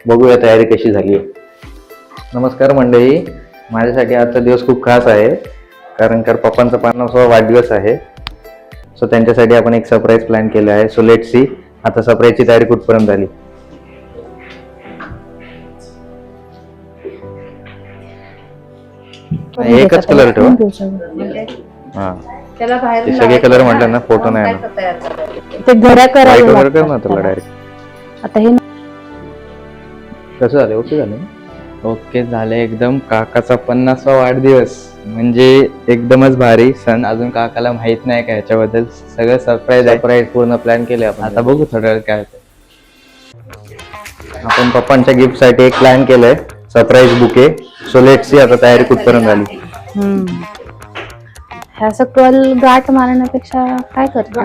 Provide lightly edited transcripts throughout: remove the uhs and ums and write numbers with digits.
बघूया तयारी कशी झाली आहे. नमस्कार मंडळी, माझ्यासाठी आजचा दिवस खूप खास आहे कारण पप्पांचा 50वा वाढदिवस आहे. सो त्यांच्यासाठी आपण एक सरप्राईज प्लॅन केलं आहे. सो लेट्स सी आता सरप्राईजची तयारी कुठपर्यंत झाली. एकच कलर ठेवा. हा ते सगळे कलर म्हटलं ना फोटो नाही ना ते घड्या करायला कलर कर ना तुला डायरेक्ट. आता हे कसं झालं? ओके झालं ना? ओके झालं एकदम. काकाचा 50वा वाढदिवस म्हणजे एकदमच भारी सण. अजून काकाला माहित नाही का याच्याबद्दल. सगळं सरप्राईज पूर्ण प्लॅन केले आपण. आता बघू थोड्या वेळ काय होतं. आपण पप्पांच्या गिफ्ट साठी एक प्लॅन केलंय, surprise bouquet. So let's see आता तयारी कुठपर्यंत झाली. ह्या सगळं गाठ मारण्यापेक्षा काय करतो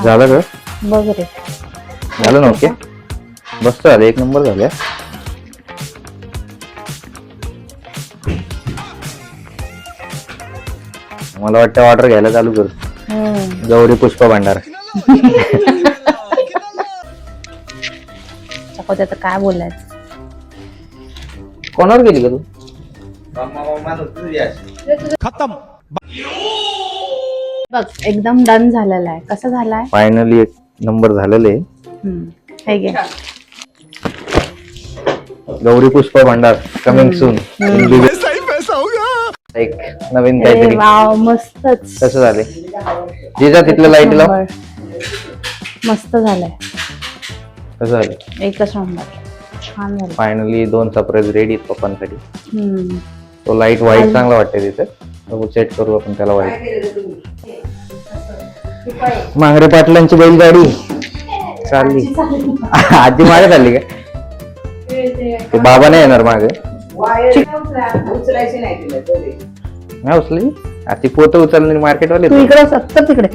झालं का? बघ रे, झालं ना? ओके मस्त झालं, एक नंबर झाल्या. मला वाटतं ऑर्डर घ्यायला चालू करू. गौरी पुष्पा भांडार. चकोत आता काय बोलायचं. कोणावर गेली का तू? खत्म. बघ एकदम डन झालेला आहे. कसा झालाय? फायनली एक नंबर झालेले. हे घे. गौरी पुष्पा भांडार कमिंग सून. एक नवीन काहीतरी. वाव, मस्तच. कसं झाले? जिजा तिथलं लाईट लाव. मस्त झालंय. कसं झालं? एकच नंबर, छान झालं. फायनली 2 सरप्राईज रेडी आहेत पप्पांसाठी. तो लाईट व्हाईट चांगला वाटते तिथे. बघू सेट करू आपण त्याला व्हाईट. मांगरे पाटलांची बैलगाडी चालली. आधी मागे चालली का? ते बाबा नाही येणार मागे. नाही उचलली. ती पोत उचलली मार्केटवाले. तू इकडे सत्तर तिकडे.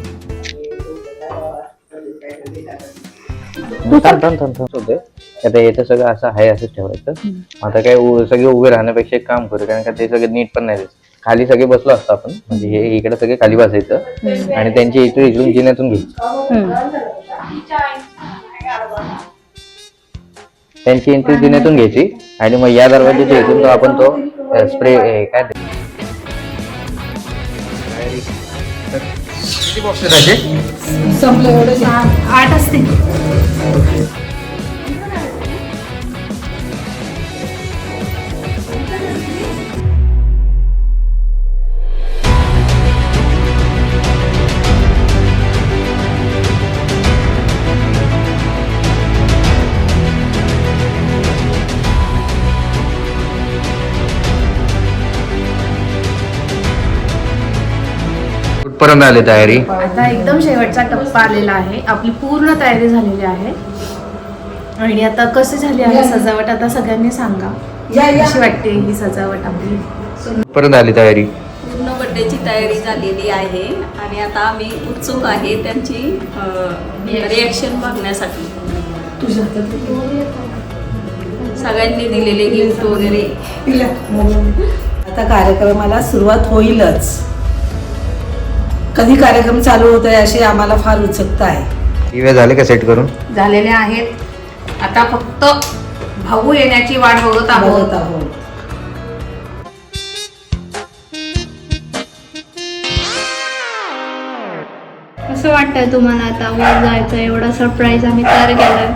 आता येतं सगळं असं आहे, असंच ठेवायचं. आता काय सगळे उभे राहण्यापेक्षा एक काम करू, कारण का ते सगळं नीट पण नाही दिसत. खाली सगळे बसलो असतो आपण, म्हणजे हे इकडे सगळे खाली बसायचं आणि त्यांची इकडून जिन्यातून घ्यायची. त्यांची एंट्री जिन्यातून घ्यायची आणि मग या दरवाजाच्या इथून तो आपण तो स्प्रे काय ते किती बॉक्स संपलं एवढं. 8 असतील. कुठपर्यंत आली तयारी? आता एकदम शेवटचा टप्पा आलेला आहे. आपली पूर्ण तयारी झालेली आहे. आणि आता कशी झाली आहे सजावट, आता सगळ्यांनी सांगा कशी वाटते ही सजावट आपली. कुठपर्यंत आली तयारी? पूर्ण बड्डेची तयारी झालेली आहे आणि आता आम्ही उत्सुक आहे त्यांची रिॲक्शन बघण्यासाठी. सगळ्यांनी दिलेले गिफ्ट वगैरे. आता कार्यक्रमाला सुरुवात होईलच. कधी कार्यक्रम चालू होत आहे अशी आम्हाला फार उत्सुकता आहे. दिवे झाले का सेट करून? झालेले आहेत. आता फक्त भाऊ येण्याची वाट बघत आहोत. कसं वाटतंय तुम्हाला आता वर जायचं? एवढा सरप्राईज आम्ही तयार केलाय.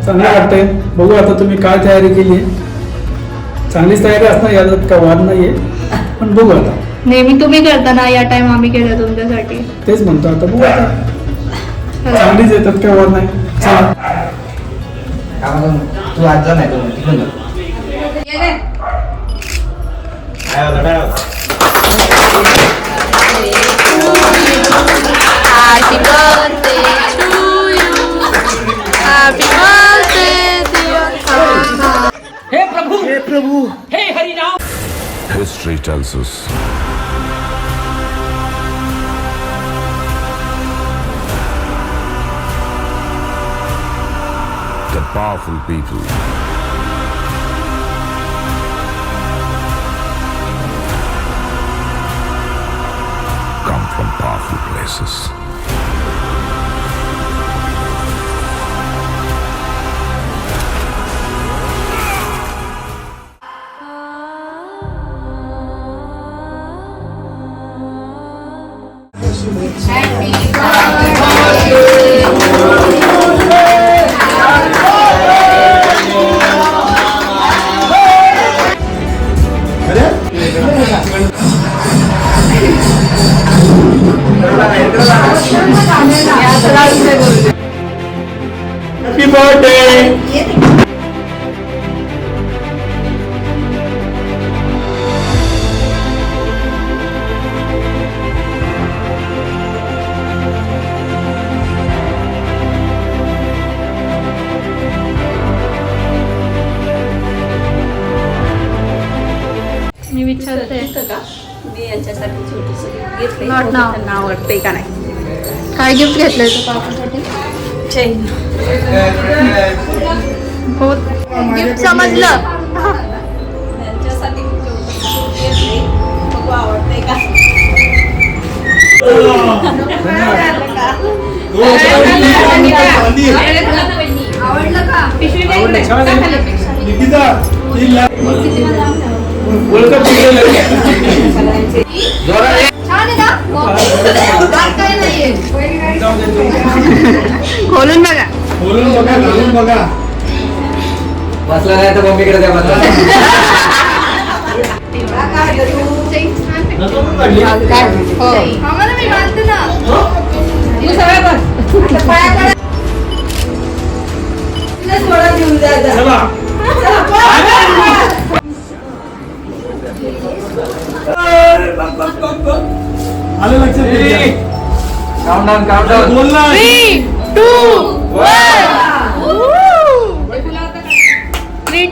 चांगलं वाटतंय. बघू आता तुम्ही काय तयारी केली आहे. चांगलीच तयारी असणार, यात का वाद नाहीये, पण बघू आता. नेहमी तुम्ही करताना, या टाइम आम्ही केलं तुमच्यासाठी. तेच म्हणतो आता, बघू आता. चांगलीच येतात, काय वाद नाही. चला तू आज जा नाही. Happy birthday to you. Happy birthday dear Kaka. हे प्रभू हे Hari Ram. History tells us that powerful people come from powerful places. Birthday. मी विचारते इथं का मी यांच्यासाठी छोटीशी घेतली Not now. त्यांना आवडते का नाही. काय गिफ्ट घेतलंय तू पापासाठी? चैन हो गिफ्ट समजलं. त्यांच्यासाठी छोटीशी घेतली, बघू आवडते का. आवडलं का पिशवी आवडलं, छान आहे. काय Nikita, 3 lakh. Welcome to the life. छान आहे ना दात काय नाहीये जाऊ दे. खोलून बघा. बोलून बघा, घालून बघा. बसला नाही तर मम्मीकडे द्या बसला. हो आम्हाला मी बांधते ना तू सगळं बस आता पाया पडा. तुला थोडा घेऊन जा जा. चला. आलं लक्षात घ्या. काउंटडाऊन बोल ना. 3,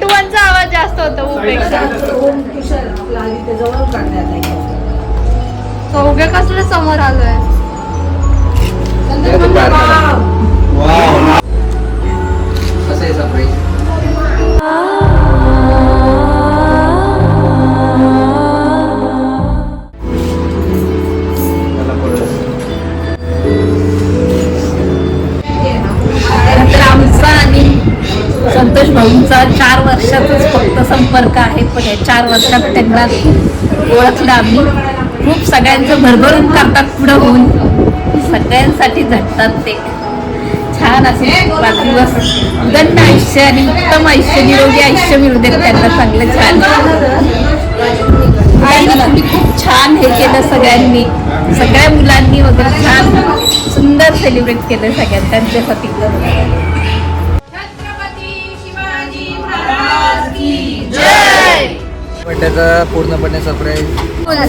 2, 1 चा आवाज जास्त होता पेक्षा. आपला आधी ते जवळ काढण्यात नाही. तो उभे कसले समोर आलोय. कसं आहे सरप्राईज? तर आमचा आणि संतोष भाऊंचा 4 वर्षाचाच फक्त संपर्क आहे, पण या 4 वर्षात त्यांना ओळखलं आम्ही. खूप सगळ्यांचं भरभरून करतात, पुढं होऊन सगळ्यांसाठी झटतात ते. छान असे वाढदिवस, उदंड आयुष्य आणि उत्तम आयुष्य, निरोगी आयुष्य मिळू देत त्यांना चांगलं. छान आणि तुम्ही खूप छान हे केलं सगळ्यांनी, सगळ्या मुलांनी वगैरे छान सुंदर सेलिब्रेट केलं सगळ्यांनी त्यांच्यासाठी. बर्थडेचा पूर्णपणे सरप्राईज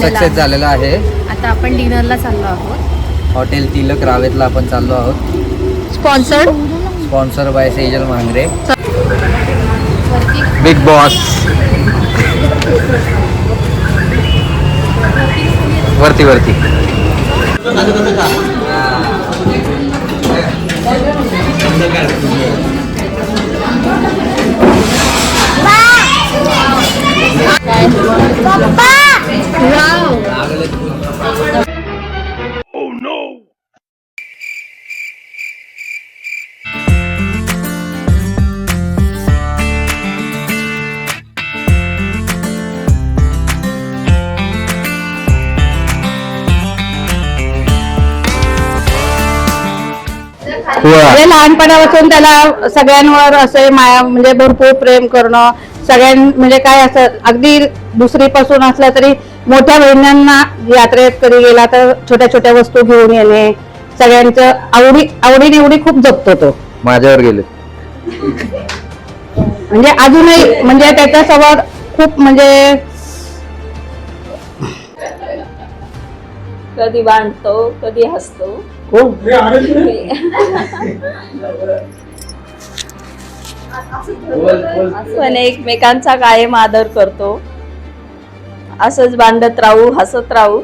सक्सेस झालेला आहे. आता आपण डिनरला चाललो आहोत. हॉटेल तिलक रावेतला आपण चाललो आहोत. Sponsored sponsor by Sejal Mahangare, big boss. वरती वरती म्हणजे लहानपणापासून त्याला सगळ्यांवर असे माया म्हणजे भरपूर प्रेम करणं, म्हणजे काय असं अगदी दुसरीपासून असलं तरी मोठ्या बहिणींना यात्रेत कधी गेला तर छोट्या छोट्या वस्तू घेऊन येणे, सगळ्यांचं आवडीनिवडी खूप जपतो तो. माझ्यावर गेले. म्हणजे अजूनही म्हणजे त्याचा स्वभाव खूप म्हणजे कधी भांडतो कधी हसतो, कोण? हे आहे की? पण एकमेकांचा कायम आदर करतो. असंच भांडत राहू, हसत राहू,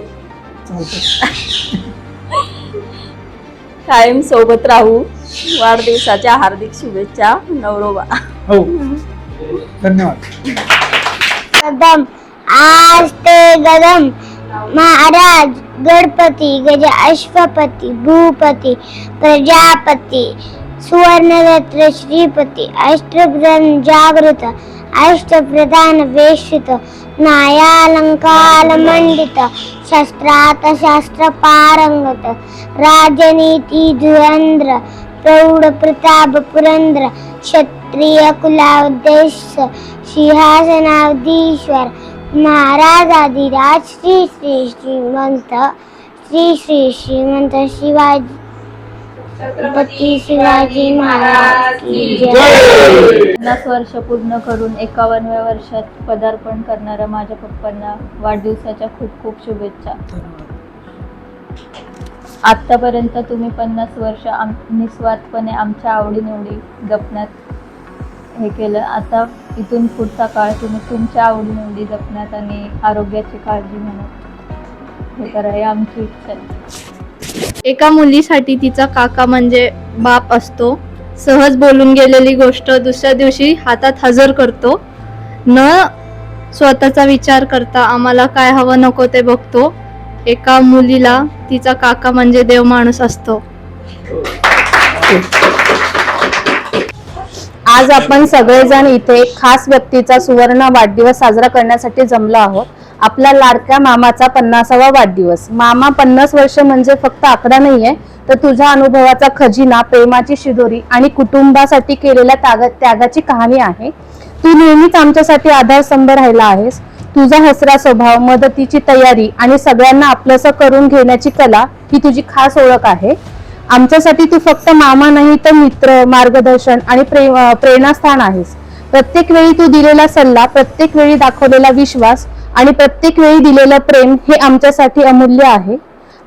कायम सोबत राहू. वाढदिवसाच्या हार्दिक शुभेच्छा नवरोबा. हो, धन्यवाद. कदम आस्ते गदम महाराज गणपती गज अश्वपती भूपती प्रजापती सुवर्णरत्न श्रीपती अष्टप्रधान जागृत अष्टप्रधान वेशित न्यायालंकार मंडित शस्त्रात शास्त्र पारंगत राजनीती धुरंध्र प्रौढ प्रताप पुरंद्र क्षत्रिय कुलादेश सिंहासनाधीश्वर महाराजाधिराज श्री श्री श्रीमंत शिवाजी छत्रपती शिवाजी महाराज की जय. 50 वर्ष पूर्ण करून 51व्या वर्षात पदार्पण करणाऱ्या माझ्या पप्पांना वाढदिवसाच्या खूप खूप शुभेच्छा. आत्तापर्यंत तुम्ही 50 वर्ष निस्वार्थपणे आमच्या आवडीनिवडी जपण्यात हे केलं. आता इथून पुढचा काळ तुम्ही तुमच्या आवडीनिवडी जपण्यात आणि आरोग्याची काळजी म्हणत हे करा, ही आमची इच्छा आहे. एका मुलीसाठी तिचा काका म्हणजे बाप असतो. सहज बोलून गेलेली गोष्ट दुसऱ्या दिवशी हातात हजर करतो. न स्वतःचा विचार करता आम्हाला काय हवं नको ते बघतो. एका मुलीला तिचा काका म्हणजे देव माणूस असतो. आज आपण सगळेजण इथे खास व्यक्तीचा सुवर्ण वाढदिवस साजरा करण्यासाठी जमलो आहोत. आपल्या लाडक्या मामाचा 50वा वाढदिवस. मामा 50 वर्ष म्हणजे फक्त आकडा नाहीये, तर तुझ्या अनुभवाचा खजिना, प्रेमाची शिदोरी आणि कुटुंबासाठी केलेल्या त्यागाची कहाणी आहे. तू नेहमीच आमच्यासाठी आधारस्तंभ राहिला आहेस. तुझा हसरा स्वभाव, मदतीची तयारी आणि सगळ्यांना आपलंसं करून घेण्याची कला ही तुझी खास ओळख आहे. आमच्यासाठी तू फक्त मामा नाही तर मित्र, मार्गदर्शन आणि प्रेरणास्थान आहेस. प्रत्येक वेळी तू दिलेला सल्ला, प्रत्येक वेळी दाखवलेला विश्वास आणि प्रत्येक वेळी दिलेलं प्रेम हे आमच्यासाठी अमूल्य आहे.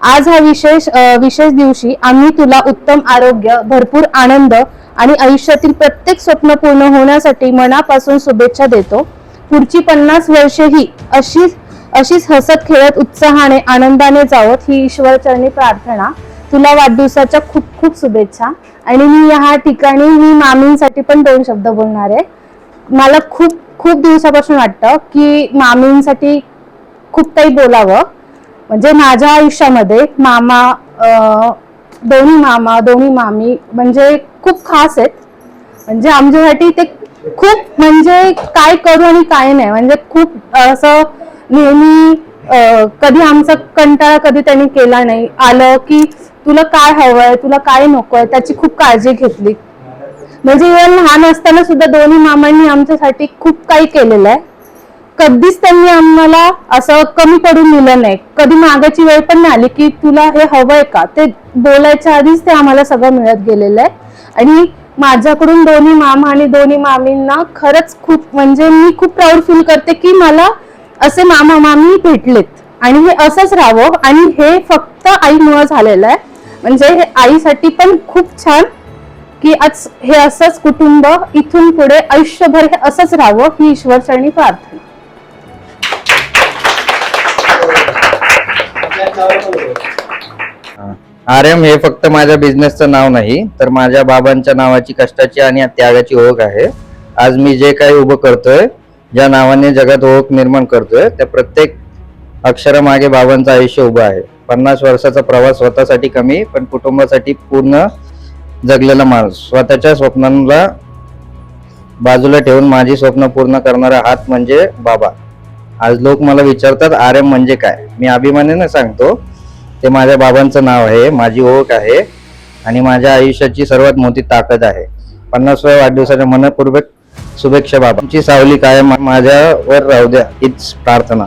आज हा विशेष दिवशी आम्ही तुला उत्तम आरोग्य, भरपूर आनंद आणि आयुष्यातील प्रत्येक स्वप्न पूर्ण होण्यासाठी मनापासून शुभेच्छा देतो. पुढची 50 वर्षे ही अशीच हसत खेळत उत्साहाने आनंदाने जावत ही ईश्वरचरणी प्रार्थना. तुला वाढदिवसाच्या खूप खूप शुभेच्छा. आणि मी या ठिकाणी मी मामींसाठी पण 2 शब्द बोलणार आहे. मला खूप दिवसापासून वाटतं की मामींसाठी खूप काही बोलावं. म्हणजे माझ्या आयुष्यामध्ये दोन्ही मामी म्हणजे खूप खास आहेत. म्हणजे आमच्यासाठी ते खूप म्हणजे काय करू आणि काय नाही, म्हणजे खूप असं नेहमी कधी आमचा कंटाळा कधी त्यांनी केला नाही. आलं की तुला काय हवंय, तुला काय नकोय, त्याची खूप काळजी घेतली. म्हणजे लहान असताना सुद्धा दोन्ही मामांनी आमच्यासाठी खूप काही केलेलं आहे. कधीच त्यांनी आम्हाला असं कमी पडून दिलं नाही. कधी मागायची वेळ पण नाही आली की तुला हे हवंय का, ते बोलायच्या आधीच ते आम्हाला सगळं मिळत गेलेलं आहे. आणि माझ्याकडून दोन्ही मामा आणि दोन्ही मामींना खरंच खूप म्हणजे मी खूप प्राऊड फील करते की मला असे मामा मामी भेटलेत. आणि हे असंच राहावं. आणि हे फक्त आईमुळे झालेलं आहे. म्हणजे हे आईसाठी पण खूप छान की आज हे असंच कुटुंब इथून पुढे आयुष्यभर हे असंच राहावं ही ईश्वरचरणी प्रार्थना. आर्यम हे फक्त माझ्या बिझनेसचं नाव नाही, तर माझ्या बाबांच्या नावाची, कष्टाची आणि त्यागाची ओळख आहे. आज मी जे काही उभं करतोय, ज्या नावाने जगात ओळख निर्माण करतोय, त्या प्रत्येक अक्षरामागे बाबांचं आयुष्य उभं आहे. 50 वर्षाचा प्रवास स्वतःसाठी कमी, पण कुटुंबासाठी पूर्ण जगलेला माणूस. स्वतःच्या स्वप्नांना बाजूला ठेवून माझी स्वप्न पूर्ण करणारा हात म्हणजे बाबा. आज लोक मला विचारतात आर्यम म्हणजे काय. मी अभिमानाने सांगतो, ते माझ्या बाबांचं नाव आहे, माझी ओळख आहे आणि माझ्या आयुष्याची सर्वात मोठी ताकद आहे. 50व्या वाढदिवसाच्या मनपूर्वक शुभेच्छा बाबा. तुमची सावली कायम माझ्यावर राहू द्या हीच प्रार्थना.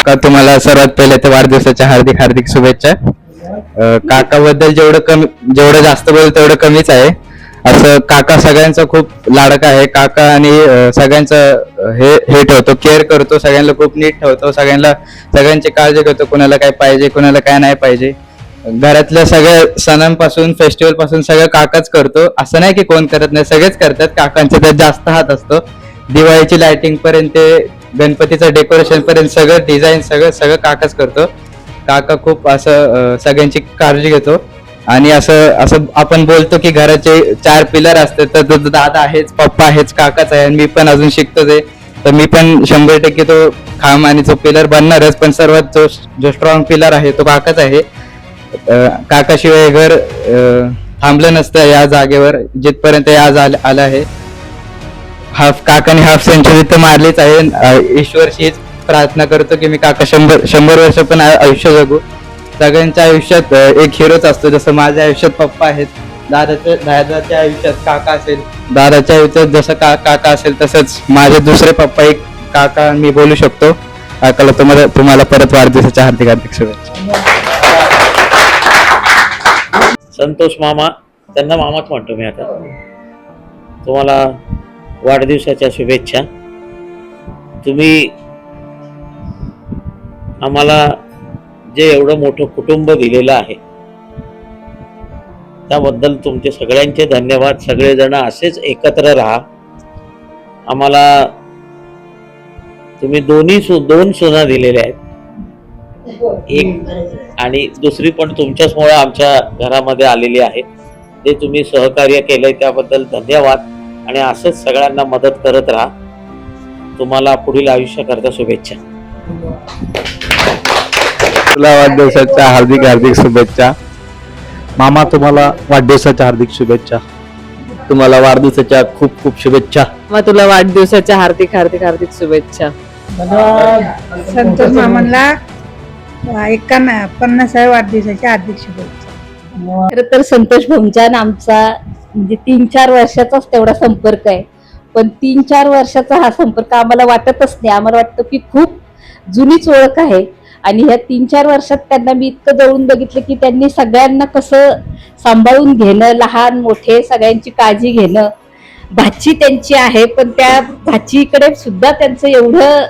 का तुम्हाला सर्वात पहिले ते वाढदिवसाच्या हार्दिक शुभेच्छा. काकाबद्दल जेवढं जास्त बोल तेवढं कमीच आहे. असं काका सगळ्यांचा खूप लाडका आहे. काका आणि सगळ्यांचं हे ठेवतो, केअर करतो, सगळ्यांना खूप नीट ठेवतो, सगळ्यांची काळजी घेतो, कोणाला काय पाहिजे, कोणाला काय नाही पाहिजे. घरातल्या सगळ्या सणांपासून, फेस्टिवल पासून सगळं काकाच करतो. असं नाही की कोण करत नाही, सगळेच करतात. काकांचा त्यात जास्त हात असतो. दिवाळीची लाइटिंग पर्यंत, गणपतीचं डेकोरेशन पर्यंत सगळं डिझाईन सगळं काकाच करतो. काका खूप असं सगळ्यांची काळजी घेतो. आणि असं आपण बोलतो की घराचे 4 पिलर असतात, तर दादा आहेच, पप्पा आहेच, काकाच आहे. आणि मी पण अजून शिकतोच आहे, तर मी पण 100% तो खांब आणि तो पिलर बनणारच. पण सर्वात जो स्ट्रॉंग पिलर आहे तो काकाच आहे. काकाशिवाय घर थांबलं नसतं या जागेवर, जिथपर्यंत आज आलं आहे. काकाने हाफ सेंचुरी तर मारलीच आहे. ईश्वरशीच प्रार्थना करतो की मी काका 100 वर्ष पण आयुष्य जगू. सगळ्यांच्या आयुष्यात एक हिरोच असतो. जसं माझ्या आयुष्यात पप्पा आहेत, दादाच्या आयुष्यात काका असेल, दादाच्या आयुष्यात जसं काका असेल, तसंच माझे दुसरे पप्पा एक काका मी बोलू शकतो. काकाला तुम्हाला परत वाढदिवसाच्या हार्दिक शुभेच्छा. संतोष मामा, त्यांना मामाच म्हणतो मी आता, तुम्हाला वाढदिवसाच्या शुभेच्छा. तुम्ही आम्हाला जे एवढं मोठं कुटुंब दिलेलं आहे त्याबद्दल तुमचे सगळ्यांचे धन्यवाद. सगळेजण असेच एकत्र राहा. आम्हाला तुम्ही दोन सुना दिलेल्या आहेत, एक आणि दुसरी पण तुमच्याचमुळे आमच्या घरामध्ये आलेली आहे. ते तुम्ही सहकार्य केलंय त्याबद्दल धन्यवाद आणि असंच सगळ्यांना मदत करत राहा. तुम्हाला पुढील आयुष्याकरता शुभेच्छा. तुला वाढदिवसाच्या हार्दिक हार्दिक शुभेच्छा. मामा तुम्हाला वाढदिवसाच्या हार्दिक शुभेच्छा. तुम्हाला वाढदिवसाच्या खूप खूप शुभेच्छा. मग तुला वाढदिवसाच्या हार्दिक हार्दिक हार्दिक शुभेच्छा. संतोष मामांना 50व्या वाढदिवसाच्या हार्दिक शुभेच्छा. खरं तर संतोष भाऊंचा आणि आमचा म्हणजे 3-4 वर्षाचाच तेवढा संपर्क आहे, पण 3-4 वर्षाचा हा संपर्क आम्हाला वाटतच नाही. आम्हाला वाटतं की खूप जुनीच ओळख आहे. आणि ह्या 3-4 वर्षात त्यांना मी इतकं जवळून बघितलं की त्यांनी सगळ्यांना कसं सांभाळून घेणं, लहान मोठे सगळ्यांची काळजी घेणं. भाची त्यांची आहे, पण त्या भाचीकडे सुद्धा त्यांचं एवढं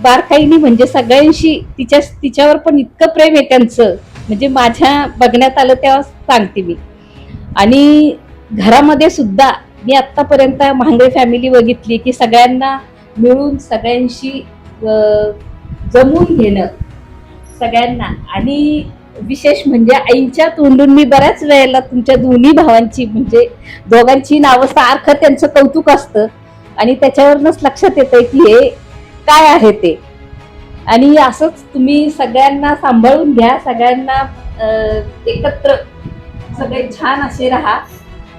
बारकाईने म्हणजे सगळ्यांशी तिच्यावर पण इतकं प्रेम आहे त्यांचं, म्हणजे माझ्या बघण्यात आलं तेव्हा सांगते मी. आणि घरामध्ये सुद्धा मी आतापर्यंत महांगडे फॅमिली बघितली की सगळ्यांना मिळून सगळ्यांशी जमून घेणं सगळ्यांना. आणि विशेष म्हणजे आईंच्या तोंडून मी बऱ्याच वेळेला तुमच्या दोन्ही भावांची म्हणजे दोघांची नावं सारखं त्यांचं कौतुक असतं आणि त्याच्यावरूनच लक्षात येतंय की हे काय आहे ते. आणि असंच तुम्ही सगळ्यांना सांभाळून घ्या, सगळ्यांना एकत्र सगळे छान असे राहा.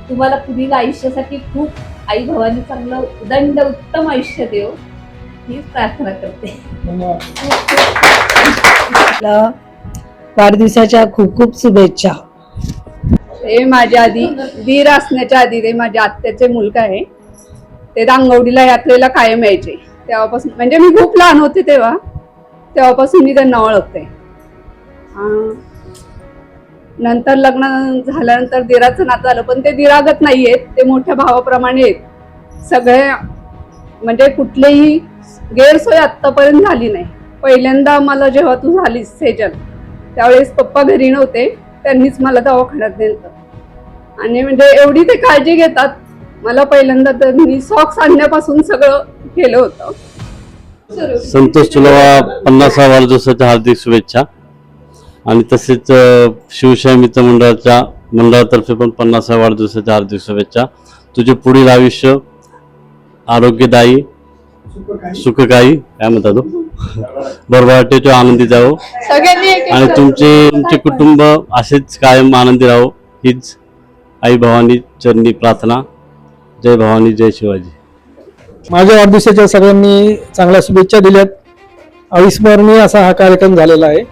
तुम्हाला पुढील आयुष्यासाठी खूप आई भावानी चांगलं उदंड उत्तम आयुष्य देव हीच प्रार्थना करते. वाढदिवसाच्या खूप खूप शुभेच्छा. ते माझ्या आधी दीर असण्याच्या आधी ते माझ्या आत्याचे मुलगा आहे. ते रांगवडीला यात्रेला कायम यायचे. तेव्हापासून म्हणजे मी खूप लहान होते तेव्हापासून मी त्यांना ओळखते. नंतर लग्न झाल्यानंतर दिराचं नातं आलं, पण ते दिरागत नाही आहेत, ते मोठ्या भावाप्रमाणे आहेत. सगळे म्हणजे कुठलीही गैरसोय आत्तापर्यंत झाली नाही. पहिल्यांदा मला जेव्हा तू झालीस सेजल त्यावेळेस पप्पा घरी नव्हते, त्यांनीच मला दवाखान्यात नेलं आणि म्हणजे एवढी ते काळजी घेतात. मला पहिल्यांदा त्यांनी सॉक्स आणण्यापासून सगळं केलं होतं. संतोष तुला 50व्या वाढदिवसाच्या हार्दिक शुभेच्छा. आणि तसेच शिवशाही मित्र मंडळातर्फे पण 50व्या वाढदिवसाच्या हार्दिक शुभेच्छा. तुझे पुढील आयुष्य आरोग्यदायी सुखदायी काय म्हणतात बरोबर आनंदी जावो आणि तुमचे कुटुंब असेच कायम आनंदी राहो हीच आई भवानी चरणी प्रार्थना. जय भवानी जय शिवाजी. माझ्या वाढदिवसाच्या सगळ्यांनी चांगल्या शुभेच्छा दिल्यात. अविस्मरणीय असा हा कार्यक्रम झालेला आहे.